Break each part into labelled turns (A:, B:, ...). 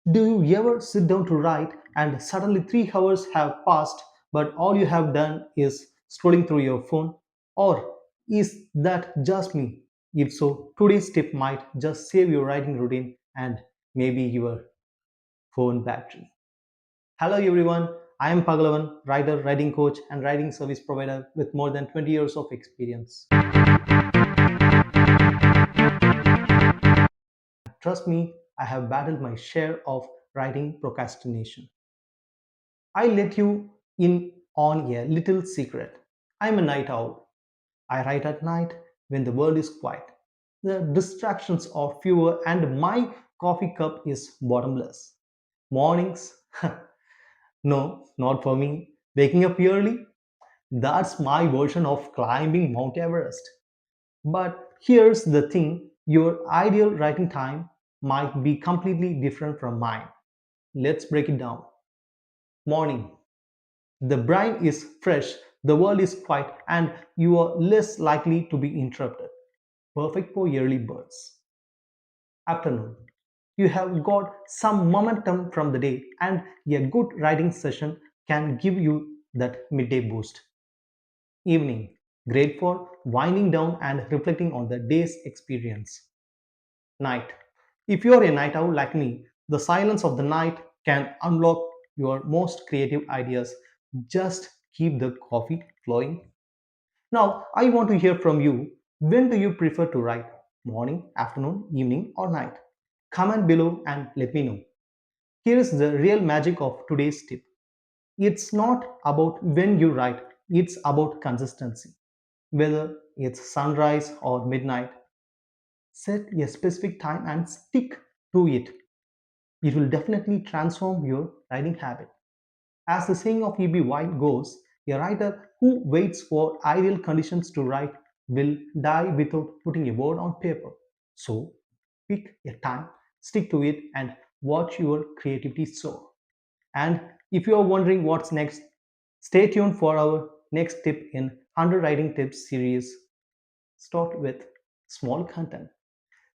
A: Do you ever sit down to write and suddenly 3 hours have passed, but all you have done is scrolling through your phone? Or is that just me? If so, today's tip might just save your writing routine and maybe your phone battery. Hello everyone, I am Pagalavan, writer, writing coach, and writing service provider with more than 20 years of experience. Trust me, I have battled my share of writing procrastination. I let you in on a little secret. I'm a night owl. I write at night when the world is quiet. The distractions are fewer and my coffee cup is bottomless. Mornings? No, not for me. Waking up early? That's my version of climbing Mount Everest. But here's the thing, your ideal writing time might be completely different from mine. Let's break it down. Morning. The brain is fresh, the world is quiet, and you are less likely to be interrupted. Perfect for early birds. Afternoon. You have got some momentum from the day, and a good writing session can give you that midday boost. Evening. Great for winding down and reflecting on the day's experience. Night. If you're a night owl like me, the silence of the night can unlock your most creative ideas. Just keep the coffee flowing. Now, I want to hear from you. When do you prefer to write? Morning, afternoon, evening, or night? Comment below and let me know. Here is the real magic of today's tip. It's not about when you write, it's about consistency. Whether it's sunrise or midnight, set a specific time and stick to it. It will definitely transform your writing habit. As the saying of E.B. White goes, a writer who waits for ideal conditions to write will die without putting a word on paper. So, pick a time, stick to it, and watch your creativity soar. And if you are wondering what's next, stay tuned for our next tip in 100 Writing Tips series. Start with small content.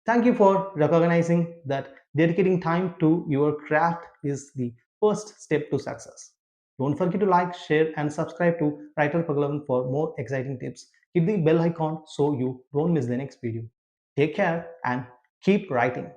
A: Thank you for recognizing that dedicating time to your craft is the first step to success. Don't forget to like, share, and subscribe to Writer Pagalavan for more exciting tips. Hit the bell icon so you don't miss the next video. Take care and keep writing.